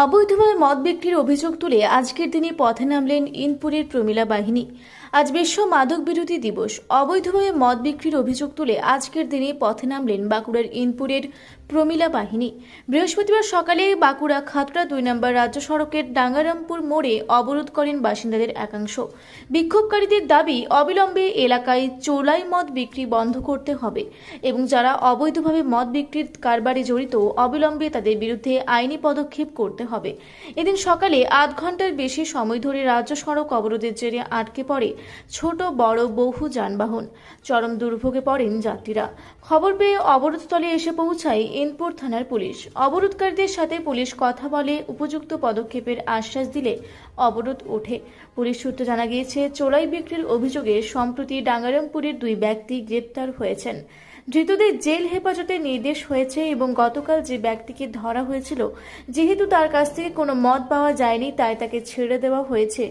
অবৈধভাবে মদ বিক্রির অভিযোগ তুলে আজকের দিনে পথে নামলেন ইনপুরের প্রমিলা বাহিনী। আজ বিশ্ব মাদক বিরোধী দিবস। অবৈধভাবে মদ বিক্রির অভিযোগ তুলে আজকের দিনে পথে নামলেন বাঁকুড়ার ইনপুরের প্রমিলা বাহিনী। বৃহস্পতিবার সকালে বাঁকুড়া খাতড়া ২ নম্বর রাজ্য সড়কের ডাঙ্গারামপুর মোড়ে অবরোধ করেন বাসিন্দাদের একাংশ। বিক্ষোভকারীদের দাবি, অবিলম্বে এলাকায় চোলাই মদ বিক্রি বন্ধ করতে হবে এবং যারা অবৈধভাবে মদ বিক্রির কারবারে জড়িত অবিলম্বে তাদের বিরুদ্ধে আইনি পদক্ষেপ করতে হবে। এদিন সকালে আধ ঘন্টার বেশি সময় ধরে রাজ্য সড়ক অবরোধের জেরে আটকে পড়ে ছোট বড় বহু যানবাহন। চরম দুর্ভোগে পড়েন যাত্রীরা। খবর পেয়ে অবরোধস্থলে এসে পৌঁছায় ইনপুর থানার পুলিশ। অবরোধকারীদের সাথে পুলিশ কথা বলে উপযুক্ত পদক্ষেপের আশ্বাস দিলে অবরোধ ওঠে। পুলিশ সূত্রে জানা গিয়েছে, চোলাই বিক্রির অভিযোগে সম্প্রতি ডাঙ্গারামপুরের 2 ব্যক্তি গ্রেপ্তার হয়েছেন। ধৃতদের জেল হেফাজতের নির্দেশ হয়েছে এবং গতকাল যে ব্যক্তিকে ধরা হয়েছিল, যেহেতু তার কাছ থেকে কোনো মদ পাওয়া যায়নি, তাই তাকে ছেড়ে দেওয়া হয়েছে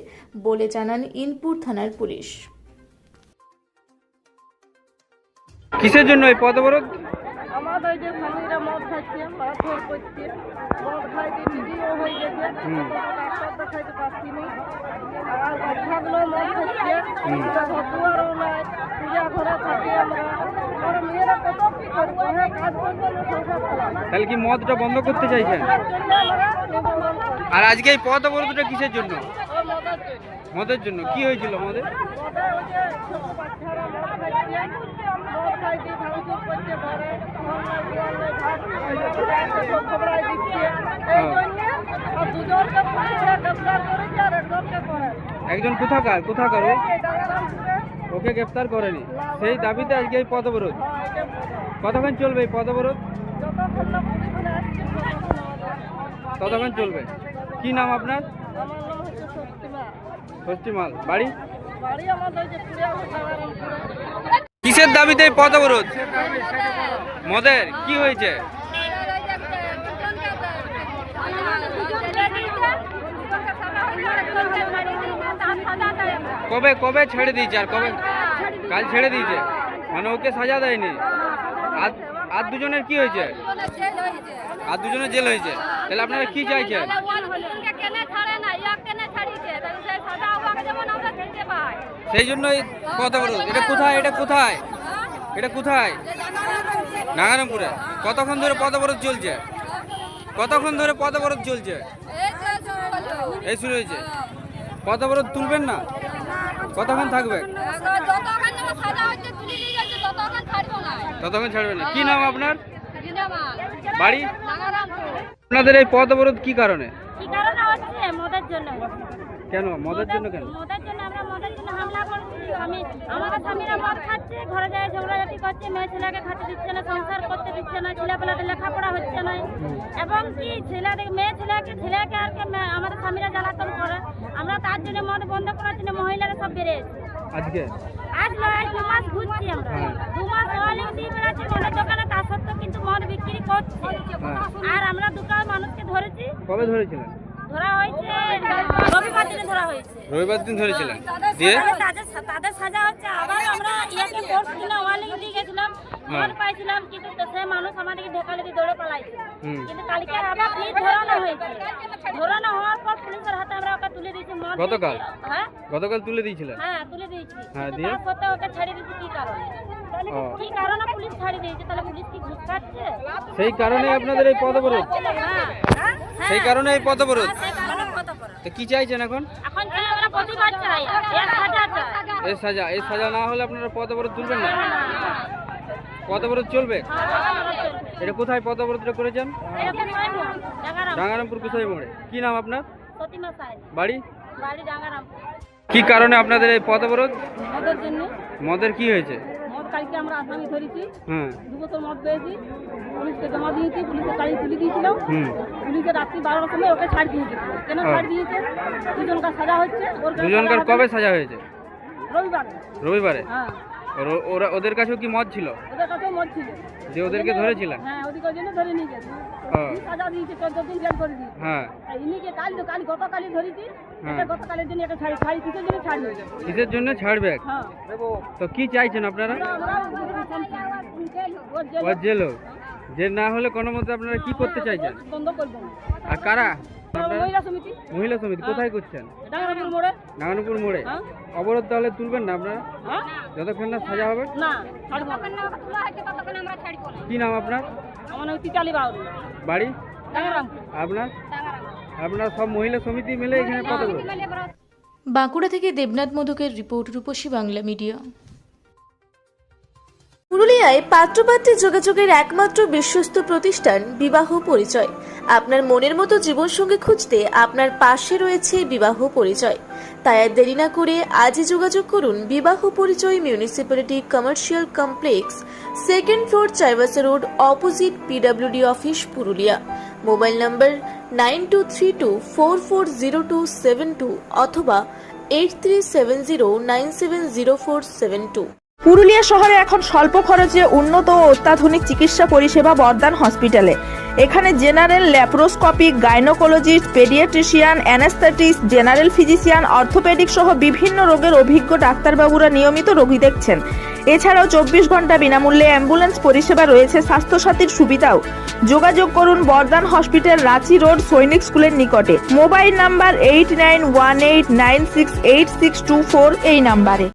বলে জানান ইনপুর থানার পুলিশ। কিসের জন্য এই পথ অবরোধ? আমাদের যে স্বামীরা মদ খাচ্ছে, মারধর করছে, মদ খাইতে নিজেও হয়ে গেছে, ডাক্তার দেখাইতে পারছি না। আর বাচ্চাগুলো মদ খাচ্ছে, ঘরদুয়ারও নাই, পূজা ঘরে থাকি আমরা। আর মেয়েরা কত কি করবো, হ্যাঁ কাজ করবো না, সংসার চালাবো। তাহলে কি মদটা বন্ধ করতে চাইছেন? তার জন্য আমরা নেবো মদ। আর আজকে এই পথ অবরোধটা কিসের জন্য? ও মদের জন্য। মদের জন্য। কি হয়েছিল মদে? মদের ওই যে ছোট বাচ্চারা মদ খাচ্ছে, মদ খাইতে ভাঙচুর করছে ঘরে, ঘর দুয়ারে ভাত খবরাই দিচ্ছে। এই জন্য আর দুজনকে পুলিশে গ্রেপ্তার করেছে আর একজনকে করে। একজন কোথাকার ও? এই ডাঙ্গারামপুরে ওকে গ্রেপ্তার করেনি, সেই দাবিতে আজকে এই পথ অবরোধ। কতক্ষণ চলবে এই পথ অবরোধ? যতক্ষণ না পুলিশ আসছে ততক্ষণ চলবে। কি নাম আপনার? আমার নাম হচ্ছে শক্তিমা। ষষ্ঠীমাল। বাড়ি? বাড়ি আমাদের যে পুরে আছে ডাঙ্গারামপুরে। কিসের দাবিতে এই পথ অবরোধ? মদের। কি হয়েছে? কবে কবে ছেড়ে দিয়েছে? আর কবে? কাল ছেড়ে দিয়েছে, মানে ওকে সাজা দেয়নি। আর দুজনের কি হয়েছে? আর দুজনের জেল হয়েছে। তাহলে আপনারা কি চাইছেন? সেই জন্যই পথ অবরোধ। এটা কোথায়? এটা কোথায়? নাগারামপুরে। কতক্ষণ ধরে পথ অবরোধ চলছে? এই শুরু হয়েছে। পথ অবরোধ তুলবেন না? কতক্ষণ থাকবে? ততক্ষণ ছাড়বেন না। কি নাম আপনার? বাড়ি? আপনাদের এই পথ অবরোধ কি কারণে? কি কারণে হচ্ছে? মদের জন্য। কেন মদের জন্য? কেন মদের জন্য আমরা মদের জন্য হামলা করছি। আমাদের স্বামীরা মদ খাচ্ছে, ঘরে যায় ঝগড়াঝাটি করছে, মেয়ে ছেলেকে খাতে দিচ্ছে না, সংসার করতে দিচ্ছে না, ছেলেপেলাদের লেখাপড়া হচ্ছে না, এবং কি মেয়ে ছেলেকে আর আমাদের স্বামীরা জ্বালাতন করে। আমরা তার জন্য মদ বন্ধ করার জন্য মহিলারা সব বেড়েছে। আজ নয়, 2 মাস ঘুরছি আমরা। 2 মাস অনেক দিয়ে বেড়াচ্ছি মদের দোকানে, তা সত্ত্বেও কিন্তু মদ বিক্রি করছে। আর আমরা 2টা মানুষকে ধরেছি। কবে ধরেছিলেন? ধরা হয়েছে রবিবার দিনে ধরা হয়েছে। রবিবার দিন ধরেছিলেন। দিয়ে তাদের সাজা হচ্ছে। আবার আমরা ইয়াকে কোর্ট দিনে ওয়ার্নিং দিয়ে গেছিলাম, মদ পাইছিলাম, কিন্তু সে মানুষ আমাদেরকে ঢোকালে দিয়ে দৌড়ে পালাইছে। কিন্তু কালকে আবার ফির ধরানো হয়েছে। ধরানো হওয়ার পর পুলিশের হাতে আমরা ওকে তুলে দিয়েছি। গতকাল? হ্যাঁ, গতকাল তুলে দিয়েছিলেন? হ্যাঁ তুলে দিয়েছি। হ্যাঁ, দিয়ে তার সত্ত্বেও ওকে ছাড়ি দিয়েছি। কি কারণে? কি কারণে পুলিশ ছাড়ি দিয়েছে? তাহলে পুলিশ কি ঘুষ খাচ্ছে? সেই কারণে আপনাদের এই পথ অবরোধ? সেই কারণে এই পথ অবরোধ? তো কি চাইছেন এখন? এখন চাই আমরা প্রতিবাদ চাই, এর সাজা চাই। এই সাজা না হলে আপনারা পথ অবরোধ তুলবেন না? পথ অবরোধ চলবে? এটা কোথায় পথ অবরোধটা করেছেন? ডাঙ্গারামপুর কোথায় মোড়ে। কি নাম আপনার? প্রতিমা সাহেব। বাড়ি? বাড়ি ডাঙ্গারামপুর। কি কারণে আপনাদের এই পথ অবরোধ? মদের জন্য। মদের কি হয়েছে? মদ কালকে আমরা আসামি ধরেছি, হ্যাঁ 2 বোতল মদ পেয়েছি, পুলিশকে জমা দিয়েছি, পুলিশের গাড়ি তুলে দিয়েছিলাম। পুলিশে রাত্রি 12টার সময় ওকে ছাড় দিয়েছে। কেন ছাড় দিয়েছে? দুজনকার সাজা হচ্ছে। দুজনকার কবে সাজা হয়েছে? রবিবারে। রবিবারে। হ্যাঁ, ওদের কাছেও কি মদ ছিল? ওদের কাছেও মদ ছিল। যে ওদেরকে ধরেছিলেন? হ্যাঁ, ওদিকে জন্য ধরে নিয়ে গেছে। সাজা দিয়েছে, 14 দিন জেল করে দিয়েছে। হ্যাঁ। আর ইনিকে গতকালই ধরেছি। এটা গতকালের জন্য একটা ছাড়ি কিসের জন্য ছাড়বে? কিসের জন্য ছাড়বে? হ্যাঁ। তো কি চাইছেন আপনারা? ওর জেল জেল হোক। জেল না হলে কোনো মতে আপনারা কি করতে চাইছেন? বন্ধ করবো না। আর কারা আপনারা? মহিলা সমিতি মহিলা সমিতি কোথায় করছেন? ডাঙ্গারাপুর মোড়ে। নারায়ণপুর মোড়ে। হ্যাঁ। অবরোধ তাহলে তুলবেন না আপনারা হ্যাঁ যতক্ষণ না সাজা হবে? না ছাড়বো না। কি নাম আপনার? আমার নাম তিতালি বাউরি, বাড়ি? ডাঙ্গারামপুর। আপনার? আপনার সব মহিলা সমিতি মিলে এখানে কত করে? বাঁকুড়া থেকে দেবনাথ মোদকের রিপোর্ট, রূপসী বাংলা মিডিয়া। পুরুলিয়ায় পাত্রপাত্রী যোগাযোগের একমাত্র বিশ্বস্ত প্রতিষ্ঠান বিবাহ পরিচয়। আপনার মনের মতো জীবনসঙ্গী খুঁজতে আপনার পাশে রয়েছে বিবাহ পরিচয়। তাই আর দেরি না করে আজই যোগাযোগ করুন বিবাহ পরিচয়, municipality commercial complex, 2nd floor, Chaibasa road, opposite PWD office, Purulia. Mobile নম্বর 9232440272 অথবা 8370970472। পুরুলিয়া শহরে এখন স্বল্প খরচে উন্নত ও অত্যাধুনিক চিকিৎসা পরিষেবা বর্ধমান হসপিটালে। এখানে general, laparoscopic, gynaecologist, paediatrician, anaesthetist, general physician, orthopaedic সহ বিভিন্ন রোগের অভিজ্ঞ ডাক্তারবাবুরা নিয়মিত রোগী দেখছেন। এছাড়াও 24 ঘন্টা বিনামূল্যে অ্যাম্বুলেন্স পরিষেবা রয়েছে, স্বাস্থ্যসাথীর সুবিধাও। যোগাযোগ করুন বর্ধমান হসপিটাল, রাঁচি রোড, সৈনিক স্কুলের নিকটে। মোবাইল নাম্বার 8918968624 এই নাম্বারে।